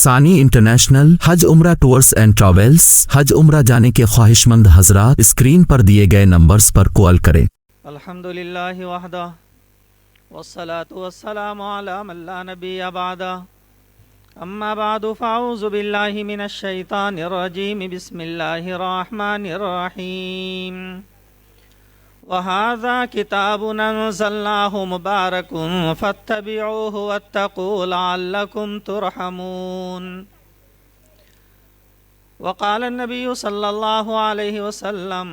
ثانی انٹرنیشنل حج عمرہ tours and travels حج عمرہ جانے کے خواہش مند حضرات اسکرین پر دیے گئے نمبرز پر کال کریں۔ الحمدللہ وحدہ والصلاة والسلام علی من لا نبی بعدہ اما بعد فاعوذ باللہ من الشیطان الرجیم بسم اللہ الرحمن الرحیم وَهَذَا كِتَابٌ أَنزَلْنَاهُ مُبَارَكٌ فَاتَّبِعُوهُ وَاتَّقُوا لَعَلَّكُمْ تُرْحَمُونَ وقال النبي صلى الله عليه وسلم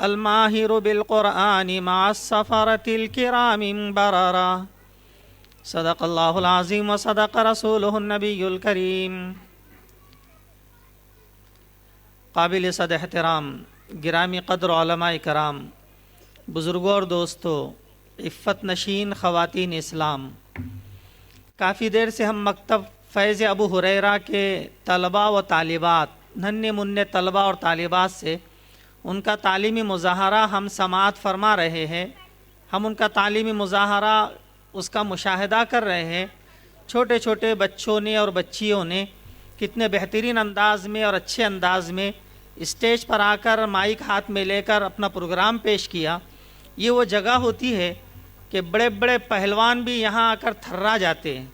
الماهر بالقرآن مع السفرة الكرام بررة صدق الله العظيم وصدق رسوله النبي الكريم۔ قابل صد احترام گرامی قدر علماء کرام، بزرگوں اور دوستو، عفت نشین خواتین اسلام، کافی دیر سے ہم مکتب فیض ابو ہریرہ کے طلباء و طالبات، ننھے منھے طلباء اور طالبات سے ان کا تعلیمی مظاہرہ ہم سماعت فرما رہے ہیں۔ ہم ان کا تعلیمی مظاہرہ، اس کا مشاہدہ کر رہے ہیں۔ چھوٹے چھوٹے بچوں نے اور بچیوں نے کتنے بہترین انداز میں اور اچھے انداز میں اسٹیج پر آ کر مائک ہاتھ میں لے کر اپنا پروگرام پیش کیا۔ یہ وہ جگہ ہوتی ہے کہ بڑے بڑے پہلوان بھی یہاں آ کر تھرا جاتے ہیں،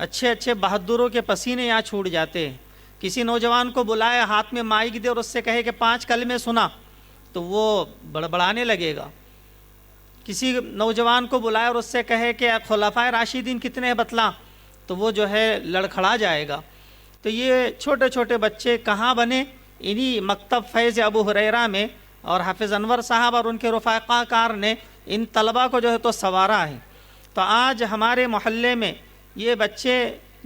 اچھے اچھے بہادروں کے پسینے یہاں چھوٹ جاتے ہیں۔ کسی نوجوان کو بلائے، ہاتھ میں مائک دے اور اس سے کہے کہ 5 کلمے سنا تو وہ بڑبڑانے لگے گا۔ کسی نوجوان کو بلائے اور اس سے کہے کہ خلفائے راشدین کتنے ہیں بتلا تو وہ جو ہے لڑکھڑا جائے گا۔ تو یہ چھوٹے چھوٹے بچے کہاں بنے؟ انہی مکتب فیض ابو ہریرہ میں، اور حافظ انور صاحب اور ان کے رفقا کار نے ان طلباء کو جو ہے تو سنوارا ہے۔ تو آج ہمارے محلے میں یہ بچے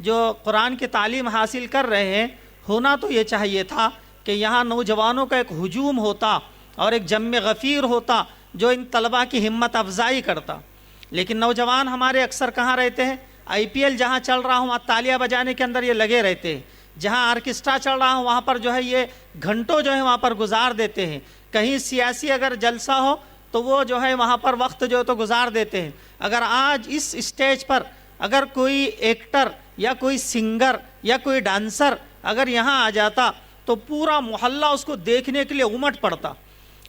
جو قرآن کی تعلیم حاصل کر رہے ہیں، ہونا تو یہ چاہیے تھا کہ یہاں نوجوانوں کا ایک ہجوم ہوتا اور ایک جم غفیر ہوتا جو ان طلباء کی ہمت افزائی کرتا، لیکن نوجوان ہمارے اکثر کہاں رہتے ہیں؟ IPL جہاں چل رہا ہوں تالیاں بجانے کے اندر یہ لگے رہتے ہیں، جہاں آرکسٹرا چل رہا ہوں وہاں پر جو ہے یہ گھنٹوں جو ہے وہاں پر گزار دیتے ہیں۔ کہیں سیاسی اگر جلسہ ہو تو وہ جو ہے وہاں پر وقت جو ہے تو گزار دیتے ہیں۔ اگر آج اس اسٹیج پر اگر کوئی ایکٹر یا کوئی سنگر یا کوئی ڈانسر اگر یہاں آ جاتا تو پورا محلہ اس کو دیکھنے کے لیے امٹ پڑتا۔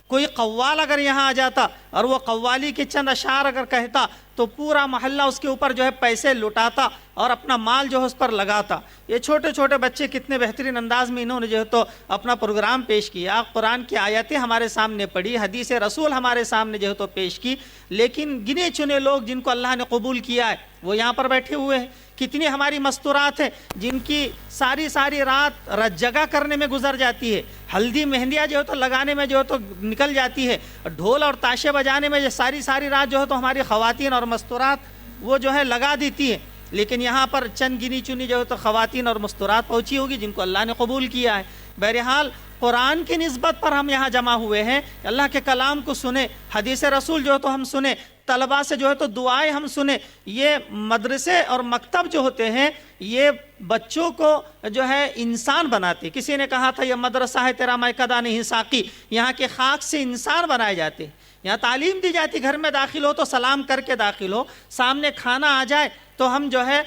کوئی قوال اگر یہاں آ جاتا اور وہ قوالی کے چند اشعار اگر کہتا تو پورا محلہ اس کے اوپر جو ہے پیسے لٹاتا اور اپنا مال جو ہے اس پر لگاتا۔ یہ چھوٹے چھوٹے بچے کتنے بہترین انداز میں انہوں نے جو ہے تو اپنا پروگرام پیش کیا، قرآن کی آیتیں ہمارے سامنے پڑھی، حدیث رسول ہمارے سامنے جو ہے تو پیش کی، لیکن گنے چنے لوگ جن کو اللہ نے قبول کیا ہے وہ یہاں پر بیٹھے ہوئے ہیں۔ کتنی ہماری مستورات ہیں جن کی ساری رات رت جگہ کرنے میں گزر جاتی ہے، ہلدی مہندیاں جو ہے تو لگانے میں جو ہے تو نکل جاتی ہے، ڈھول اور تاشے بجانے میں ساری رات جو ہے تو ہماری خواتین اور مستورات وہ جو ہے لگا دیتی ہیں، لیکن یہاں پر چند گنی چنی جو ہے تو خواتین اور مستورات پہنچی ہوگی جن کو اللہ نے قبول کیا ہے۔ بہرحال قرآن کی نسبت پر ہم یہاں جمع ہوئے ہیں، اللہ کے کلام کو سنیں، حدیث رسول جو ہے تو ہم سنیں، طلباء سے جو ہے تو دعائیں ہم سنیں۔ یہ مدرسے اور مکتب جو ہوتے ہیں یہ بچوں کو جو ہے انسان بناتے۔ کسی نے کہا تھا یہ مدرسہ ہے تیرا میکدہ نہیں ساقی، یہاں کے خاک سے انسان بنائے جاتے ہیں، یہاں تعلیم دی جاتی۔ گھر میں داخل ہو تو سلام کر کے داخل ہو، سامنے کھانا آ جائے تو ہم جو ہے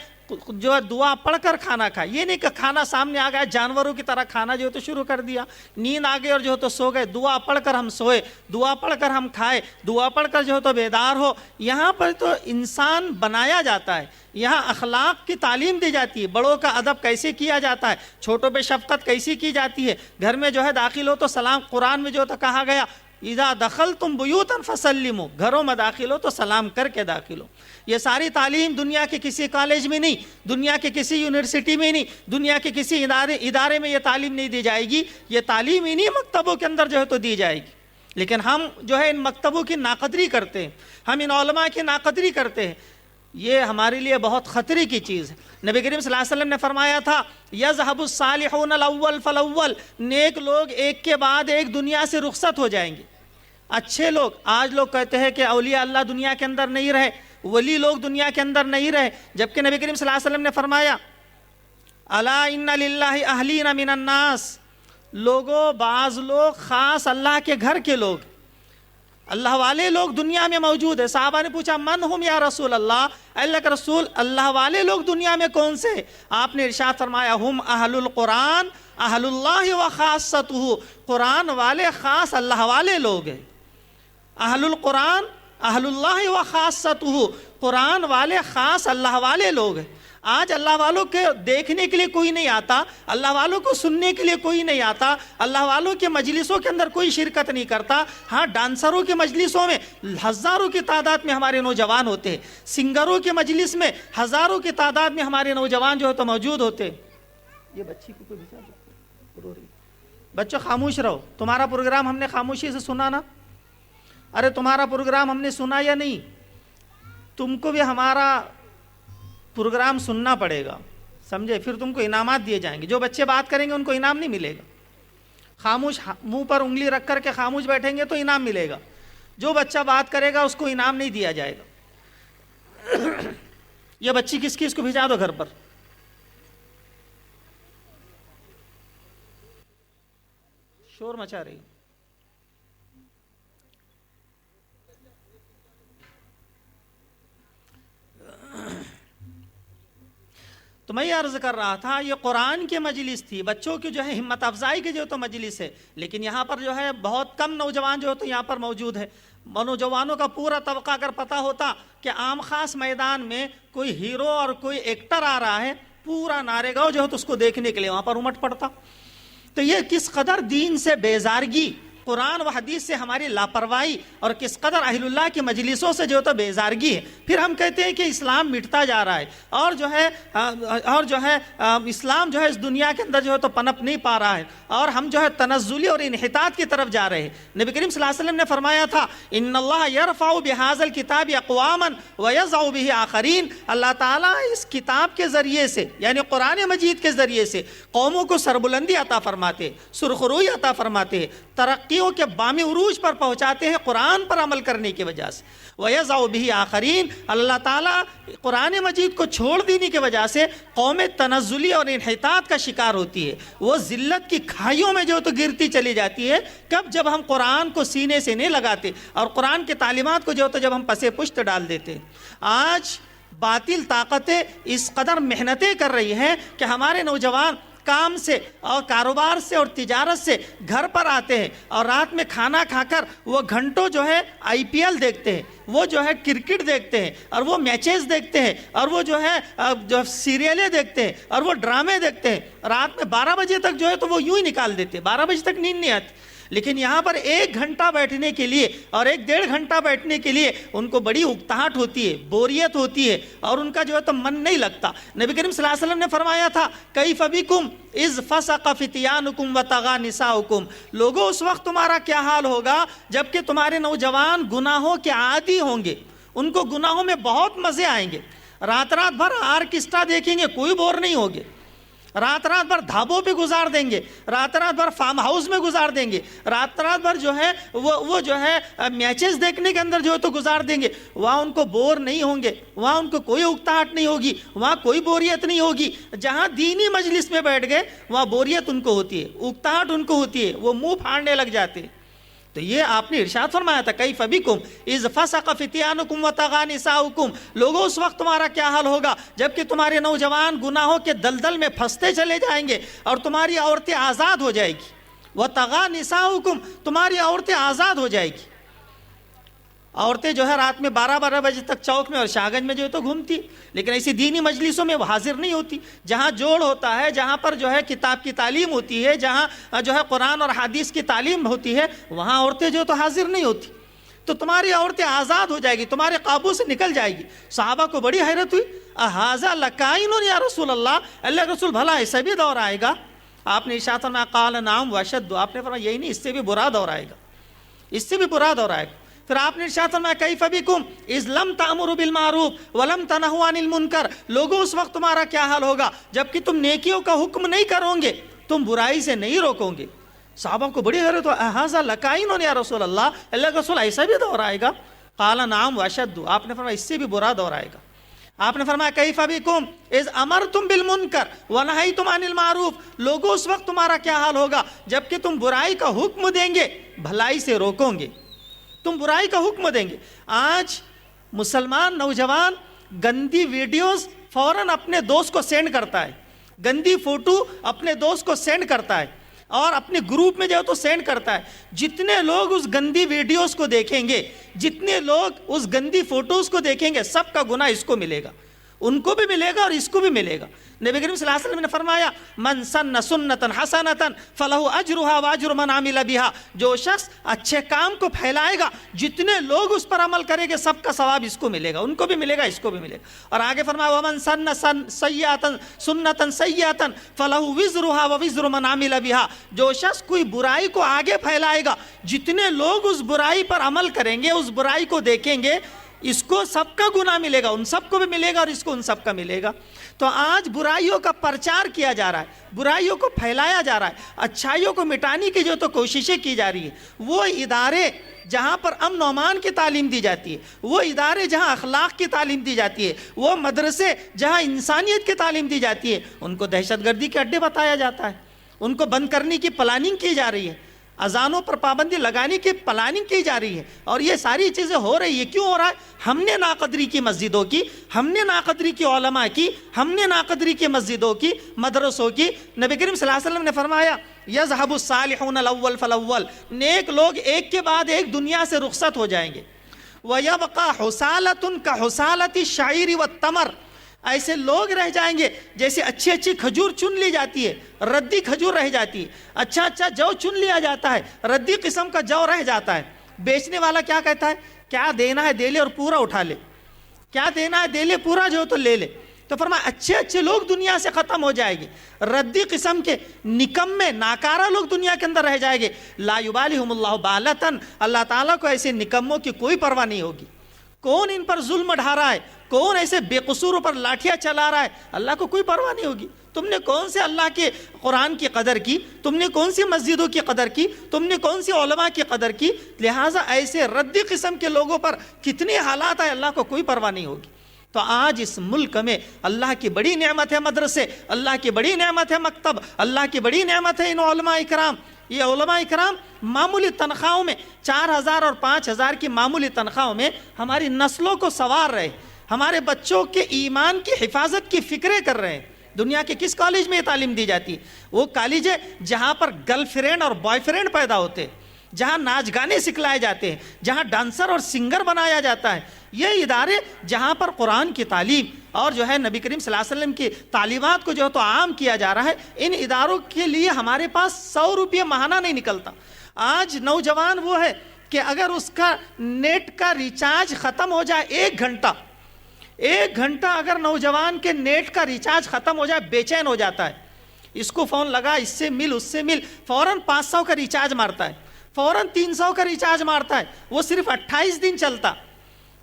دعا پڑھ کر کھانا کھائے۔ یہ نہیں کہ کھانا سامنے آ گیا جانوروں کی طرح کھانا جو ہے تو شروع کر دیا، نیند آ گئی اور جو ہے تو سو گئے۔ دعا پڑھ کر ہم سوئے، دعا پڑھ کر ہم کھائے، دعا پڑھ کر جو ہے تو بیدار ہو۔ یہاں پر تو انسان بنایا جاتا ہے، یہاں اخلاق کی تعلیم دی جاتی ہے، بڑوں کا ادب کیسے کیا جاتا ہے، چھوٹوں پہ شفقت کیسی کی جاتی ہے۔ گھر میں جو ہے داخل ہو تو سلام، قرآن میں جو تو کہا گیا اذا دخلتم بیوتا فسلموا، گھروں میں داخل ہو تو سلام کر کے داخل ہو۔ یہ ساری تعلیم دنیا کے کسی کالج میں نہیں، دنیا کے کسی یونیورسٹی میں نہیں، دنیا کے کسی ادارے میں یہ تعلیم نہیں دی جائے گی، یہ تعلیم انہی مکتبوں کے اندر جو ہے تو دی جائے گی۔ لیکن ہم جو ہے ان مکتبوں کی ناقدری کرتے ہیں، ہم ان علماء کی ناقدری کرتے ہیں، یہ ہمارے لیے بہت خطرے کی چیز ہے۔ نبی کریم صلی اللہ علیہ وسلم نے فرمایا تھا یذهب الصالحون الاول فالاول، نیک لوگ ایک کے بعد ایک دنیا سے رخصت ہو جائیں گے۔ اچھے لوگ، آج لوگ کہتے ہیں کہ اولیاء اللہ دنیا کے اندر نہیں رہے، ولی لوگ دنیا کے اندر نہیں رہے، جبکہ نبی کریم صلی اللہ علیہ وسلم نے فرمایا الا ان للہ اہلین من الناس، لوگوں بعض لوگ خاص اللہ کے گھر کے لوگ، اللہ والے لوگ دنیا میں موجود ہیں۔ صحابہ نے پوچھا من ہم یا رسول اللہ، اللہ کے رسول اللہ والے لوگ دنیا میں کون سے؟ آپ نے ارشاد فرمایا ہم اہل القرآن اہل اللہ و خاصتہ، قرآن والے خاص اللہ والے لوگ ہیں۔ اہل القرآن اہل اللہ و خاصتہ، قرآن والے خاص اللہ والے لوگ ہیں۔ آج اللہ والوں کے دیکھنے کے لیے کوئی نہیں آتا، اللہ والوں کو سننے کے لیے کوئی نہیں آتا، اللہ والوں کے مجلسوں کے اندر کوئی شرکت نہیں کرتا۔ ہاں ڈانسروں کے مجلسوں میں ہزاروں کی تعداد میں ہمارے نوجوان ہوتے ہیں، سنگروں کے مجلس میں ہزاروں کی تعداد میں ہمارے نوجوان جو ہے تو موجود ہوتے ہیں۔ یہ بچی کو کوئی بچا، بچوں خاموش رہو، تمہارا پروگرام ہم نے خاموشی سے سنا نا؟ ارے تمہارا پروگرام ہم نے سنا یا نہیں؟ تم کو بھی ہمارا پروگرام سننا پڑے گا، سمجھے؟ پھر تم کو انعامات دیے جائیں گے۔ جو بچے بات کریں گے ان کو انعام نہیں ملے گا، خاموش منہ پر انگلی رکھ کر کے خاموش بیٹھیں گے تو انعام ملے گا، جو بچہ بات کرے گا اس کو انعام نہیں دیا جائے گا۔ یہ بچی کس کی، اس کو بھیجا دو گھر پر۔ شور مچا رہی۔ تو میں یہ عرض کر رہا تھا یہ قرآن کی مجلس تھی، بچوں کی جو ہے ہمت افزائی کی جو تو مجلس ہے، لیکن یہاں پر جو ہے بہت کم نوجوان جو ہے تو یہاں پر موجود ہے۔ نوجوانوں کا پورا طبقہ اگر پتہ ہوتا کہ عام خاص میدان میں کوئی ہیرو اور کوئی ایکٹر آ رہا ہے، پورا نارے گاؤں جو ہے تو اس کو دیکھنے کے لیے وہاں پر امٹ پڑتا۔ تو یہ کس قدر دین سے بیزارگی، قرآن و حدیث سے ہماری لاپرواہی، اور کس قدر اہل اللہ کی مجلسوں سے جو تو بیزارگی ہے۔ پھر ہم کہتے ہیں کہ اسلام مٹتا جا رہا ہے، اور جو ہے اسلام جو ہے اس دنیا کے اندر جو ہے تو پنپ نہیں پا رہا ہے، اور ہم جو ہے تنزلی اور انحطاط کی طرف جا رہے ہیں۔ نبی کریم صلی اللہ علیہ وسلم نے فرمایا تھا ان اللہ یرفع بہذا الکتاب اقواما ویضع به آخرین، اللہ تعالیٰ اس کتاب کے ذریعے سے یعنی قرآن مجید کے ذریعے سے قوموں کو سربلندی عطا فرماتے، سرخروئی عطا فرماتے، ترقیوں کے بامی عروج پر پہنچاتے ہیں قرآن پر عمل کرنے کی وجہ سے۔ وَيَضَعُ بِهِ آخَرِينَ، اللہ تعالیٰ قرآن مجید کو چھوڑ دینے کی وجہ سے قوم تنزلی اور انحطاط کا شکار ہوتی ہے، وہ ذلت کی کھائیوں میں جو تو گرتی چلی جاتی ہے۔ کب؟ جب ہم قرآن کو سینے سے نہیں لگاتے اور قرآن کی تعلیمات کو جو تو جب ہم پسے پشت ڈال دیتے۔ آج باطل طاقتیں اس قدر محنتیں کر رہی ہیں کہ ہمارے نوجوان کام سے اور کاروبار سے اور تجارت سے گھر پر آتے ہیں، اور رات میں کھانا کھا کر وہ گھنٹوں جو ہے آئی پی ایل دیکھتے ہیں، وہ جو ہے کرکٹ دیکھتے ہیں، اور وہ میچز دیکھتے ہیں، اور وہ جو ہے سیریلیں دیکھتے ہیں، اور وہ ڈرامے دیکھتے ہیں۔ رات میں 12 بجے تک جو ہے تو وہ یوں ہی نکال دیتے، 12 بجے تک نیند نہیں آتی۔ لیکن یہاں پر 1 گھنٹہ بیٹھنے کے لیے اور 1-1.5 گھنٹہ بیٹھنے کے لیے ان کو بڑی اکتاہٹ ہوتی ہے، بوریت ہوتی ہے، اور ان کا جو ہے تو من نہیں لگتا۔ نبی کریم صلی اللہ علیہ وسلم نے فرمایا تھا کیف بکم اذ فسق فتیانکم وطغى نساؤکم، لوگوں اس وقت تمہارا کیا حال ہوگا جبکہ تمہارے نوجوان گناہوں کے عادی ہوں گے، ان کو گناہوں میں بہت مزے آئیں گے، رات بھر آرکسٹرا دیکھیں گے، کوئی بور نہیں ہوگے، رات بھر دھابوں پہ گزار دیں گے، رات بھر فارم ہاؤس میں گزار دیں گے، رات بھر جو ہے وہ جو ہے میچز دیکھنے کے اندر جو ہے تو گزار دیں گے۔ وہاں ان کو بور نہیں ہوں گے، وہاں ان کو کوئی اکتاہٹ نہیں ہوگی، وہاں کوئی بوریت نہیں ہوگی۔ جہاں دینی مجلس میں بیٹھ گئے وہاں بوریت ان کو ہوتی ہے، اکتاہٹ ان کو ہوتی ہے، وہ منہ پھاڑنے لگ جاتے ہیں۔ تو یہ آپ نے ارشاد فرمایا تھا کیف بکم اذ فسق فتیانکم وطغى نساؤکم، لوگوں اس وقت تمہارا کیا حال ہوگا جبکہ تمہارے نوجوان گناہوں کے دلدل میں پھنستے چلے جائیں گے اور تمہاری عورتیں آزاد ہو جائے گی۔ وطغى نساؤکم، تمہاری عورتیں آزاد ہو جائے گی۔ عورتیں جو ہے رات میں 12 بجے تک چوک میں اور شاہگنج میں جو ہے تو گھومتی، لیکن ایسی دینی مجلسوں میں وہ حاضر نہیں ہوتی۔ جہاں جوڑ ہوتا ہے، جہاں پر جو ہے کتاب کی تعلیم ہوتی ہے، جہاں جو ہے قرآن اور حدیث کی تعلیم ہوتی ہے، وہاں عورتیں جو تو حاضر نہیں ہوتی۔ تو تمہاری عورتیں آزاد ہو جائے گی، تمہارے قابو سے نکل جائے گی۔ صحابہ کو بڑی حیرت ہوئی، اہذا لکائن یا رسول اللہ، اللہ کے رسول بھلا ایسا بھی دور آئے گا؟ آپ نے ارشاد فرمایا قال نعم واشد، آپ نے فرمایا یہی نہیں، اس سے بھی برا دور آئے گا، اس سے بھی برا دور آئے گا۔ پھر آپ نے ارشاد فرمایا کیف بکم اذ لم تأمروا بالمعروف ولم تنہوا عن المنکر، لوگوں اس وقت تمہارا کیا حال ہوگا جبکہ تم نیکیوں کا حکم نہیں کرو گے، تم برائی سے نہیں روکو گے۔ صحابہ کو بڑی حیرت ہو، اہذا لکائن یا رسول اللہ، اللہ کے رسول ایسا بھی دور آئے گا؟ قال نعم واشد، آپ نے فرمایا اس سے بھی برا دور آئے گا۔ آپ نے فرمایا کیف بکم اذ امرتم بالمنکر ونہیتم عن المعروف، لوگوں اس وقت تمہارا کیا حال ہوگا جبکہ تم برائی کا حکم دیں گے، بھلائی سے روکو گے۔ تم برائی کا حکم دیں گے۔ آج مسلمان نوجوان گندی ویڈیوز فوراً اپنے دوست کو سینڈ کرتا ہے، گندی فوٹو اپنے دوست کو سینڈ کرتا ہے اور اپنے گروپ میں جو ہے تو سینڈ کرتا ہے۔ جتنے لوگ اس گندی ویڈیوز کو دیکھیں گے، جتنے لوگ اس گندی فوٹوز کو دیکھیں گے، سب کا گناہ اس کو ملے گا، ان کو بھی ملے گا اور اس کو بھی ملے گا۔ نبی کریم صلی اللہ علیہ وسلم نے فرمایا من سن سنتا حسنتا فلہ اجرھا واجر من عمل بھا، جو شخص اچھے کام کو پھیلائے گا، جتنے لوگ اس پر عمل کریں گے، سب کا ثواب اس کو ملے گا، ان کو بھی ملے گا، اس کو بھی ملے گا۔ اور آگے فرمایا ومن سن سنتا سیئتا فلہ وزرھا ووزر من عمل بھا، جو شخص کوئی برائی کو آگے پھیلائے گا، جتنے لوگ اس برائی پر عمل کریں گے، اس برائی کو دیکھیں گے، اس کو سب کا گناہ ملے گا، ان سب کو بھی ملے گا اور اس کو ان سب کا ملے گا۔ تو آج برائیوں کا پرچار کیا جا رہا ہے، برائیوں کو پھیلایا جا رہا ہے، اچھائیوں کو مٹانے کی جو تو کوششیں کی جا رہی ہیں۔ وہ ادارے جہاں پر امن و امان کی تعلیم دی جاتی ہے، وہ ادارے جہاں اخلاق کی تعلیم دی جاتی ہے، وہ مدرسے جہاں انسانیت کی تعلیم دی جاتی ہے، ان کو دہشت گردی کے اڈے بتایا جاتا ہے، ان کو بند کرنے کی پلاننگ کی جا رہی ہے، اذانوں پر پابندی لگانے کی پلاننگ کی جا رہی ہے۔ اور یہ ساری چیزیں ہو رہی ہے، کیوں ہو رہا ہے؟ ہم نے ناقدری کی مسجدوں کی، ہم نے ناقدری کی علماء کی، ہم نے ناقدری کی مسجدوں کی، مدرسوں کی۔ نبی کریم صلی اللہ علیہ وسلم نے فرمایا یذهب الصالحون الاول فالاول، نیک لوگ ایک کے بعد ایک دنیا سے رخصت ہو جائیں گے۔ وَيَبْقَى حُسَالَةٌ كَحُسَالَةِ الشَّعِيرِ وَالتَّمَرِ، ایسے لوگ رہ جائیں گے جیسے اچھی اچھی کھجور چن لی جاتی ہے، ردی کھجور رہ جاتی ہے، اچھا اچھا جو چن لیا جاتا ہے، ردی قسم کا جو رہ جاتا ہے۔ بیچنے والا کیا کہتا ہے؟ کیا دینا ہے دے لے اور پورا اٹھا لے، کیا دینا ہے دے لے، پورا جو تو لے لے۔ تو فرمایا اچھے اچھے لوگ دنیا سے ختم ہو جائے گے، ردی قسم کے نکمے ناکارہ لوگ دنیا کے اندر رہ جائے گے۔ لا یبالہم اللہ بالۃ، اللہ تعالیٰ کو ایسے نکموں کی کوئی پرواہ نہیں ہوگی۔ کون ان پر ظلم ڈھا رہا ہے، کون ایسے بے قصوروں پر لاٹھیاں چلا رہا ہے، اللہ کو کوئی پرواہ نہیں ہوگی۔ تم نے کون سے اللہ کے قرآن کی قدر کی، تم نے کون سی مسجدوں کی قدر کی، تم نے کون سی علماء کی قدر کی؟ لہٰذا ایسے ردی قسم کے لوگوں پر کتنے حالات ہیں، اللہ کو کوئی پرواہ نہیں ہوگی۔ تو آج اس ملک میں اللہ کی بڑی نعمت ہے مدرسے، اللہ کی بڑی نعمت ہے مکتب، اللہ کی بڑی نعمت ہے ان علماء اکرام۔ یہ علماء اکرام معمولی تنخواہوں میں 4000 اور 5000 کی معمولی تنخواہوں میں ہماری نسلوں کو سنوار رہے، ہمارے بچوں کے ایمان کی حفاظت کی فکریں کر رہے ہیں۔ دنیا کے کس کالج میں یہ تعلیم دی جاتی ہے؟ وہ کالج ہے جہاں پر گرل فرینڈ اور بوائے فرینڈ پیدا ہوتے ہیں، جہاں ناچ گانے سکھلائے جاتے ہیں، جہاں ڈانسر اور سنگر بنایا جاتا ہے۔ یہ ادارے جہاں پر قرآن کی تعلیم اور جو ہے نبی کریم صلی اللہ علیہ وسلم کی تعلیمات کو جو ہے تو عام کیا جا رہا ہے، ان اداروں کے لیے ہمارے پاس 100 روپیہ ماہانہ نہیں نکلتا۔ آج نوجوان وہ ہے کہ اگر اس کا نیٹ کا ریچارج ختم ہو جائے، ایک گھنٹہ اگر نوجوان کے نیٹ کا ریچارج ختم ہو جائے، بے چین ہو جاتا ہے۔ اس کو فون لگا، اس سے مل اس سے مل، فوراً 500 کا ریچارج مارتا ہے، فوراً 300 کا ریچارج مارتا ہے۔ وہ صرف 28 دن چلتا،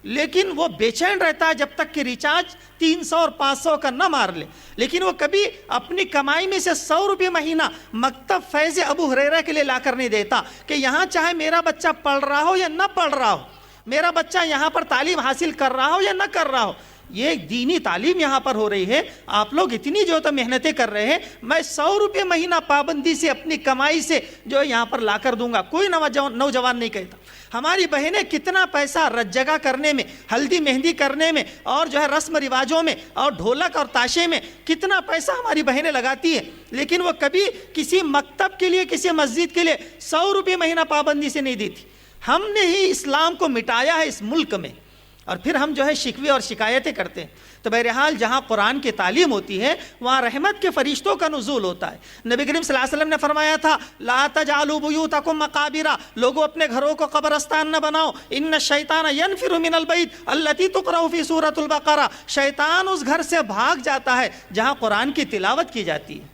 لیکن وہ بے چین رہتا ہے جب تک کہ ریچارج 300 اور 500 کا نہ مار لے۔ لیکن وہ کبھی اپنی کمائی میں سے 100 روپے مہینہ مکتب فیض ابو ہریرہ کے لیے لا کر نہیں دیتا کہ یہاں چاہے میرا بچہ پڑھ رہا ہو یا نہ پڑھ رہا ہو، میرا بچہ یہاں پر تعلیم حاصل کر رہا ہو یا نہ کر رہا ہو، یہ دینی تعلیم یہاں پر ہو رہی ہے۔ آپ لوگ اتنی جو تو محنتیں کر رہے ہیں، میں 100 روپے مہینہ پابندی سے اپنی کمائی سے جو یہاں پر لا کر دوں گا۔ کوئی نوجوان نہیں کہتا۔ ہماری بہنیں کتنا پیسہ رت جگہ کرنے میں، ہلدی مہندی کرنے میں، اور جو ہے رسم رواجوں میں، اور ڈھولک اور تاشے میں کتنا پیسہ ہماری بہنیں لگاتی ہیں، لیکن وہ کبھی کسی مکتب کے لیے، کسی مسجد کے لیے 100 روپے مہینہ پابندی سے نہیں دیتی۔ ہم نے ہی اسلام کو مٹایا ہے اس ملک میں، اور پھر ہم جو ہے شکوے اور شکایتیں کرتے ہیں۔ تو بہرحال جہاں قرآن کی تعلیم ہوتی ہے وہاں رحمت کے فرشتوں کا نزول ہوتا ہے۔ نبی کریم صلی اللہ علیہ وسلم نے فرمایا تھا لا تجعلوا بیوتکم مقابر، لوگوں اپنے گھروں کو قبرستان نہ بناؤ، ان الشیطان ینفر من البیت التی تقرأ فی سورۃ البقرہ، شیطان اس گھر سے بھاگ جاتا ہے جہاں قرآن کی تلاوت کی جاتی ہے۔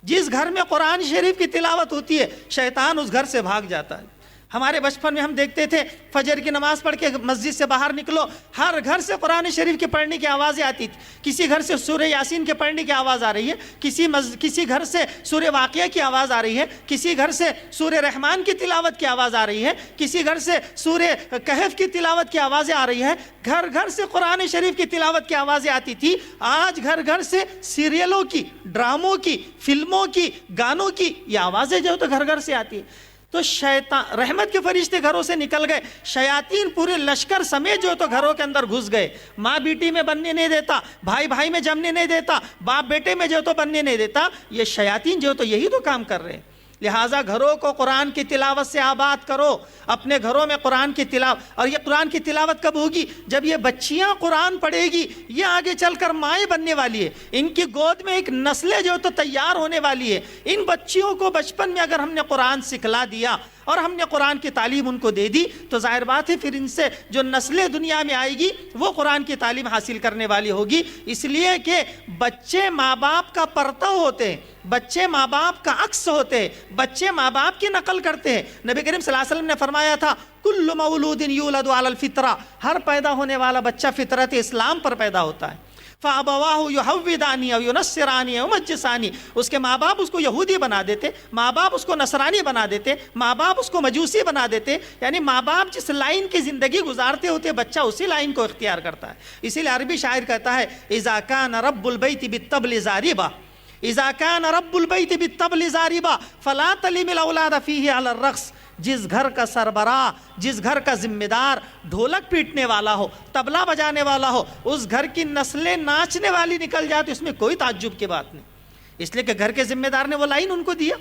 جس گھر میں قرآن شریف کی تلاوت ہوتی ہے شیطان اس گھر سے بھاگ جاتا ہے۔ ہمارے بچپن میں ہم دیکھتے تھے فجر کی نماز پڑھ کے مسجد سے باہر نکلو، ہر گھر سے قرآن شریف کے پڑھنے کی آوازیں آتی تھی۔ کسی گھر سے سورہ یاسین کے پڑھنے کی آواز آ رہی ہے، کسی گھر سے سورہ واقعہ کی آواز آ رہی ہے، کسی گھر سے سورہ رحمان کی تلاوت کی آواز آ رہی ہے، کسی گھر سے سورہ کہف کی تلاوت کی آوازیں آ رہی ہے۔ گھر گھر سے قرآن شریف کی تلاوت کی آوازیں آتی تھی۔ آج گھر گھر سے سیریلوں کی، ڈراموں کی، فلموں کی، گانوں کی یہ آوازیں جو تو گھر گھر سے آتی ہیں۔ تو شیطان رحمت کے فرشتے گھروں سے نکل گئے، شیاطین پورے لشکر سمیت جو تو گھروں کے اندر گھس گئے. ماں بیٹی میں بننے نہیں دیتا، بھائی بھائی میں جمنے نہیں دیتا، باپ بیٹے میں جو تو بننے نہیں دیتا. یہ شیاطین جو تو یہی تو کام کر رہے ہیں. لہٰذا گھروں کو قرآن کی تلاوت سے آباد کرو، اپنے گھروں میں قرآن کی تلاوت. اور یہ قرآن کی تلاوت کب ہوگی؟ جب یہ بچیاں قرآن پڑھے گی. یہ آگے چل کر مائیں بننے والی ہے، ان کی گود میں ایک نسلیں جو تو تیار ہونے والی ہے. ان بچیوں کو بچپن میں اگر ہم نے قرآن سکھلا دیا اور ہم نے قرآن کی تعلیم ان کو دے دی تو ظاہر بات ہے پھر ان سے جو نسلیں دنیا میں آئے گی وہ قرآن کی تعلیم حاصل کرنے والی ہوگی. اس لیے کہ بچے ماں باپ کا پرتو ہوتے ہیں، بچے ماں باپ کا عکس ہوتے ہیں، بچے ماں باپ کی نقل کرتے ہیں. نبی کریم صلی اللہ علیہ وسلم نے فرمایا تھا کل مولود یولد علی الفطرہ، ہر پیدا ہونے والا بچہ فطرت اسلام پر پیدا ہوتا ہے. فَأَبَوَاهُ يُحَوِّدَانِهُ أَوْ يُنَصِّرَانِهُ أَوْ يُمَجِّسَانِهُ، اس کے ماں باپ اس کو یہودی بنا دیتے، ماں باپ اس کو نصرانی بنا دیتے، ماں باپ اس کو مجوسی بنا دیتے. یعنی ماں باپ جس لائن کی زندگی گزارتے ہوتے بچہ اسی لائن کو اختیار کرتا ہے. اسی لیے عربی شاعر کہتا ہے اذا كان رب البيت بالطبل زاربا، اذا كان رب البيت بالطبل زاربا فلا تلم الاولاد فيه على الرقص. جس گھر کا سربراہ، جس گھر کا ذمہ دار ڈھولک پیٹنے والا ہو، طبلہ بجانے والا ہو، اس گھر کی نسلیں ناچنے والی نکل جاتی، اس میں کوئی تعجب کی بات نہیں. اس لیے کہ گھر کے ذمہ دار نے وہ لائن ان کو دیا.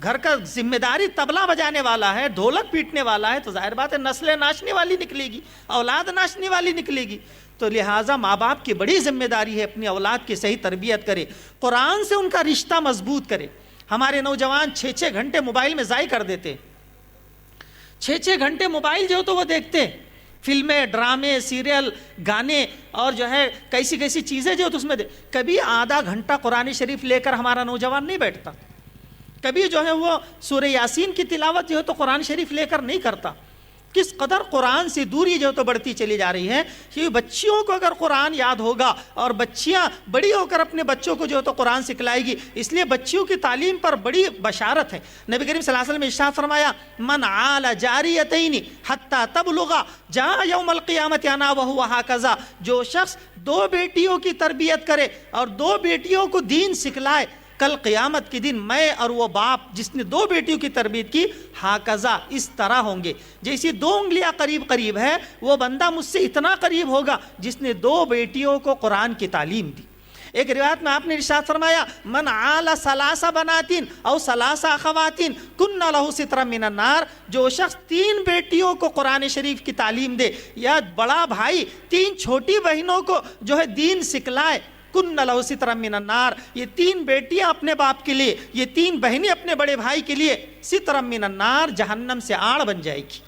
گھر کا ذمہ داری طبلہ بجانے والا ہے، ڈھولک پیٹنے والا ہے، تو ظاہر بات ہے نسلیں ناچنے والی نکلے گی، اولاد ناچنے والی نکلے گی. تو لہٰذا ماں باپ کی بڑی ذمہ داری ہے اپنی اولاد کی صحیح تربیت کرے، قرآن سے ان کا رشتہ مضبوط کرے. ہمارے نوجوان 6 گھنٹے موبائل میں ضائع کر دیتے، 6 گھنٹے موبائل جو تو وہ دیکھتے، فلمیں، ڈرامے، سیریل، گانے اور جو ہے کیسی کیسی چیزیں جو تو اس میں کبھی آدھا گھنٹہ قرآن شریف لے کر ہمارا نوجوان نہیں بیٹھتا. کبھی جو ہے وہ سورہ یاسین کی تلاوت جو ہے تو قرآن شریف لے کر نہیں کرتا. کس قدر قرآن سے دوری جو تو بڑھتی چلی جا رہی ہے. کہ بچیوں کو اگر قرآن یاد ہوگا اور بچیاں بڑی ہو کر اپنے بچوں کو جو تو قرآن سکھلائے گی، اس لیے بچیوں کی تعلیم پر بڑی بشارت ہے. نبی کریم صلی اللہ علیہ وسلم نے ارشاد فرمایا من عال جاریتین حتی تبلغ جاء یوم القیامت انا وهو هكذا، جو شخص 2 بیٹیوں کی تربیت کرے اور 2 بیٹیوں کو دین سکھلائے، کل قیامت کے دن میں اور وہ باپ جس نے 2 بیٹیوں کی تربیت کی ہاکذا اس طرح ہوں گے. جیسی 2 انگلیاں قریب قریب ہے وہ بندہ مجھ سے اتنا قریب ہوگا جس نے 2 بیٹیوں کو قرآن کی تعلیم دی. ایک روایت میں آپ نے ارشاد فرمایا من عال 3 بناتین او 3 اخواتین کن لہ سترا من النار، جو شخص 3 بیٹیوں کو قرآن شریف کی تعلیم دے یا بڑا بھائی 3 چھوٹی بہنوں کو جو ہے دین سکھلائے، کن لہ سترا من النار، یہ 3 بیٹیاں اپنے باپ کے لیے، یہ 3 بہنیں اپنے بڑے بھائی کے لیے سترا من النار، جہنم سے آڑ بن جائے گی،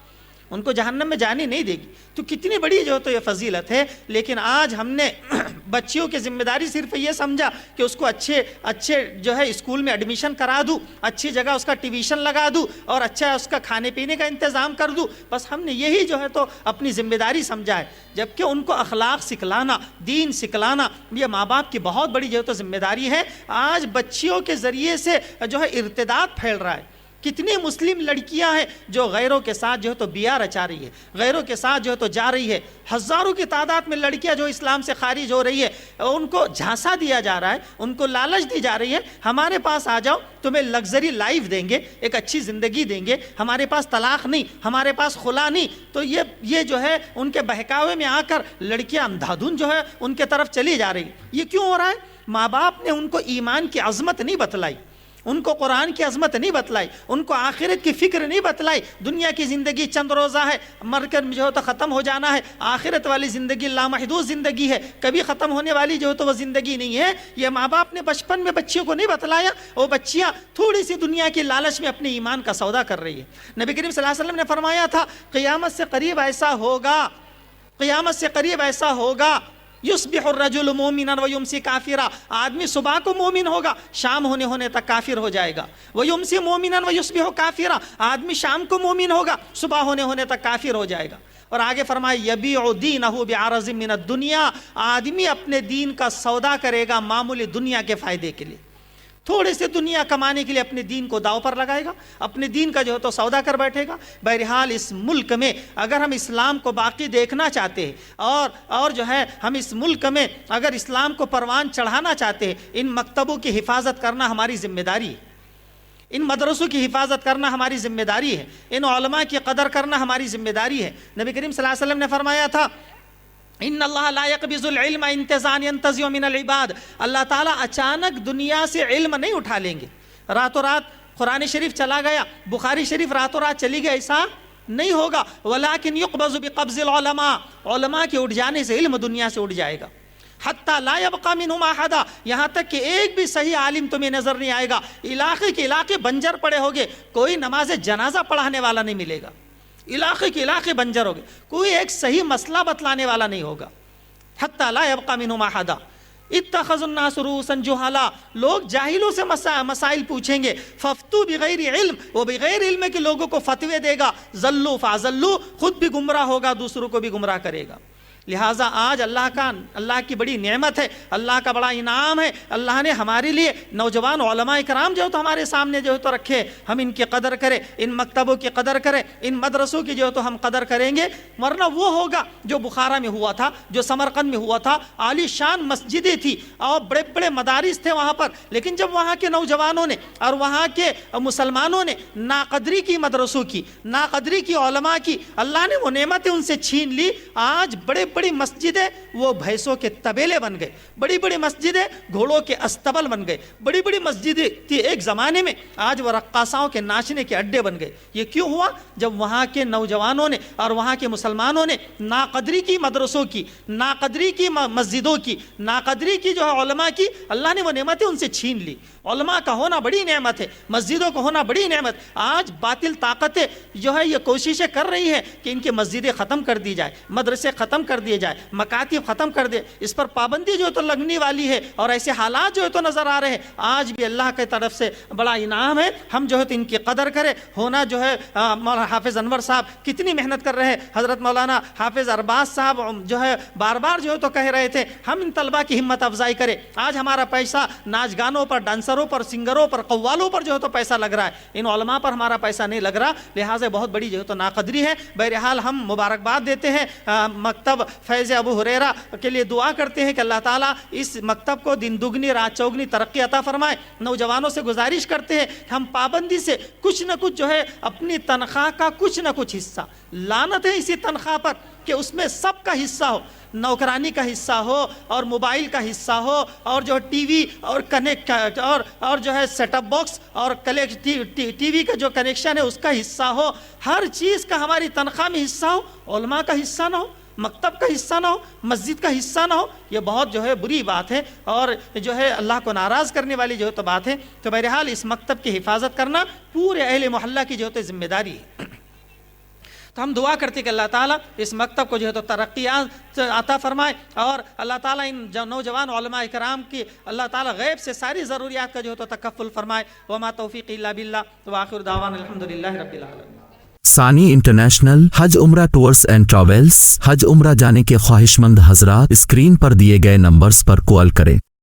ان کو جہنم میں جانے نہیں دے گی. تو کتنی بڑی جو تو یہ فضیلت ہے. لیکن آج ہم نے بچیوں کی ذمہ داری صرف یہ سمجھا کہ اس کو اچھے جو ہے اسکول میں ایڈمیشن کرا دوں، اچھی جگہ اس کا ٹیویشن لگا دوں اور اچھا اس کا کھانے پینے کا انتظام کر دوں، بس ہم نے یہی جو ہے تو اپنی ذمہ داری سمجھا ہے. جبکہ ان کو اخلاق سکھلانا، دین سکھلانا یہ ماں باپ کی بہت بڑی جو ہے تو ذمہ داری ہے. آج بچیوں کے ذریعے سے جو ہے ارتداد پھیل رہا ہے. کتنی مسلم لڑکیاں ہیں جو غیروں کے ساتھ جو ہے تو بیاہ رچا رہی ہے، غیروں کے ساتھ جو ہے تو جا رہی ہے. ہزاروں کی تعداد میں لڑکیاں جو اسلام سے خارج ہو رہی ہے، ان کو جھانسا دیا جا رہا ہے، ان کو لالچ دی جا رہی ہے. ہمارے پاس آ جاؤ، تمہیں لگژری لائف دیں گے، ایک اچھی زندگی دیں گے، ہمارے پاس طلاق نہیں، ہمارے پاس خلا نہیں. تو یہ جو ہے ان کے بہکاوے میں آ کر لڑکیاں اندھادھن جو ہے ان کے طرف چلی جا رہی. یہ کیوں ہو رہا ہے؟ ماں باپ نے ان کو ایمان کی عظمت نہیں بتلائی، ان کو قرآن کی عظمت نہیں بتلائی، ان کو آخرت کی فکر نہیں بتلائی. دنیا کی زندگی چند روزہ ہے، مر کر جو ہے تو ختم ہو جانا ہے. آخرت والی زندگی لامحدود زندگی ہے، کبھی ختم ہونے والی جو ہے تو وہ زندگی نہیں ہے. یہ ماں باپ نے بچپن میں بچیوں کو نہیں بتلایا. وہ بچیاں تھوڑی سی دنیا کی لالچ میں اپنے ایمان کا سودا کر رہی ہے. نبی کریم صلی اللہ علیہ وسلم نے فرمایا تھا قیامت سے قریب ایسا ہوگا، قیامت سے قریب ایسا ہوگا یصبح الرجل مومنا ویمسی کافرا، آدمی صبح کو مومن ہوگا، شام ہونے تک کافر ہو جائے گا. ویمسی مومنا ویصبح کافرا، آدمی شام کو مومن ہوگا، صبح ہونے تک کافر ہو جائے گا. اور آگے فرمایا یبیع دینہ بعرض من الدنیا، آدمی اپنے دین کا سودا کرے گا معمولی دنیا کے فائدے کے لیے، تھوڑے سے دنیا کمانے کے لیے اپنے دین کو داؤ پر لگائے گا، اپنے دین کا جو ہے تو سودا کر بیٹھے گا. بہرحال اس ملک میں اگر ہم اسلام کو باقی دیکھنا چاہتے ہیں اور جو ہے ہم اس ملک میں اگر اسلام کو پروان چڑھانا چاہتے ہیں، ان مکتبوں کی حفاظت کرنا ہماری ذمہ داری ہے. ان مدرسوں کی حفاظت کرنا ہماری ذمہ داری ہے، ان علماء کی قدر کرنا ہماری ذمہ داری ہے۔ نبی کریم صلی اللہ علیہ وسلم نے فرمایا تھا ان اللہ لا يقبض العلم انتزاعا ينتزع من العباد، اللہ تعالیٰ اچانک دنیا سے علم نہیں اٹھا لیں گے، راتوں رات قرآن شریف چلا گیا، بخاری شریف راتوں رات چلی گئی، ایسا نہیں ہوگا۔ ولكن يقبض بقبض العلماء، علماء کے اٹھ جانے سے علم دنیا سے اٹھ جائے گا۔ حتی لا يبقى منهم احد، یہاں تک کہ ایک بھی صحیح عالم تمہیں نظر نہیں آئے گا، علاقے کے علاقے بنجر پڑے ہوگے، کوئی نماز جنازہ پڑھانے والا نہیں ملے گا، علاقے کے علاقے بنجر ہوگے، کوئی ایک صحیح مسئلہ بتلانے والا نہیں ہوگا۔ حتی لا يبقى منهم احد اتخذوا الناس رؤوسا جہالا، لوگ جاہلوں سے مسائل پوچھیں گے، ففتو بغیر علم، وہ بغیر علم کے لوگوں کو فتوے دے گا، ضلوا فاضلوا، خود بھی گمراہ ہوگا دوسروں کو بھی گمراہ کرے گا۔ لہٰذا آج اللہ کی بڑی نعمت ہے، اللہ کا بڑا انعام ہے، اللہ نے ہمارے لیے نوجوان علماء کرام جو تو ہمارے سامنے جو تو رکھے، ہم ان کی قدر کریں، ان مکتبوں کی قدر کریں، ان مدرسوں کی جو تو ہم قدر کریں گے، ورنہ وہ ہوگا جو بخارا میں ہوا تھا، جو سمرقند میں ہوا تھا، عالی شان مسجدیں تھی اور بڑے بڑے مدارس تھے وہاں پر، لیکن جب وہاں کے نوجوانوں نے اور وہاں کے مسلمانوں نے ناقدری کی مدرسوں کی، ناقدری کی علماء کی، اللہ نے وہ نعمتیں ان سے چھین لی، آج بڑے بڑی مسجدیں وہ بھینسوں کے طبیلے بن گئے، بڑی بڑی مسجدیں گھوڑوں کے استبل بن گئے، بڑی بڑی مسجدیں تھی ایک زمانے میں، آج وہ رقاصاؤں کے ناچنے کے اڈے بن گئے۔ یہ کیوں ہوا؟ جب وہاں کے نوجوانوں نے اور وہاں کے مسلمانوں نے ناقدری کی مدرسوں کی، ناقدری کی مسجدوں کی، ناقدری کی جو ہے علماء کی، اللہ نے وہ نعمتیں ان سے چھین لی۔ علماء کا ہونا بڑی نعمت ہے، مسجدوں کا ہونا بڑی نعمت۔ آج باطل طاقتیں جو ہے یہ کوششیں کر رہی ہیں کہ ان کی مسجدیں ختم کر دی جائے، مدرسے ختم کر دیے جائے، مکاتب ختم کر دے، اس پر پابندی جو ہے تو لگنے والی ہے، اور ایسے حالات جو ہے تو نظر آ رہے ہیں۔ آج بھی اللہ کی طرف سے بڑا انعام ہے، ہم جو ہے تو ان کی قدر کریں۔ ہونا جو ہے مولانا حافظ انور صاحب کتنی محنت کر رہے ہیں، حضرت مولانا حافظ ارباز صاحب جو ہے بار بار جو ہے تو کہہ رہے تھے ہم ان طلبہ کی ہمت افزائی کریں۔ آج ہمارا پیسہ ناچ گانوں پر، ڈانسروں پر، سنگروں پر، قوالوں پر جو ہے تو پیسہ لگ رہا ہے، ان علماء پر ہمارا پیسہ نہیں لگ رہا، لہٰذا بہت بڑی جو ہے تو ناقدری ہے۔ بہرحال ہم مبارکباد دیتے ہیں مکتب فیض ابو ہریرہ کے لیے، دعا کرتے ہیں کہ اللہ تعالیٰ اس مکتب کو دن دگنی رات چوگنی ترقی عطا فرمائے۔ نوجوانوں سے گزارش کرتے ہیں کہ ہم پابندی سے کچھ نہ کچھ جو ہے اپنی تنخواہ کا کچھ نہ کچھ حصہ، لعنت ہے اسی تنخواہ پر کہ اس میں سب کا حصہ ہو، نوکرانی کا حصہ ہو اور موبائل کا حصہ ہو اور جو ٹی وی اور کنیکٹ اور جو ہے سیٹ اپ باکس اور ٹی وی کا جو کنیکشن ہے اس کا حصہ ہو، ہر چیز کا ہماری تنخواہ میں حصہ ہو، علماء کا حصہ نہ ہو، مکتب کا حصہ نہ ہو، مسجد کا حصہ نہ ہو، یہ بہت جو ہے بری بات ہے اور جو ہے اللہ کو ناراض کرنے والی جو ہے تو بات ہے۔ تو بہرحال اس مکتب کی حفاظت کرنا پورے اہل محلہ کی جو ہے تو ذمہ داری ہے۔ تو ہم دعا کرتے کہ اللہ تعالیٰ اس مکتب کو جو ہے تو ترقیات عطا فرمائے، اور اللہ تعالیٰ ان نوجوان علماء کرام کی اللہ تعالیٰ غیب سے ساری ضروریات کا جو ہے تو تکفل فرمائے۔ وما توفیق الا باللہ، وآخر دعوانا الحمدللہ رب العالمین۔ ثانی انٹرنیشنل حج عمرہ ٹورز اینڈ ٹریولز، حج عمرہ جانے کے خواہش مند حضرات اسکرین پر دیے گئے نمبرز پر کال کریں۔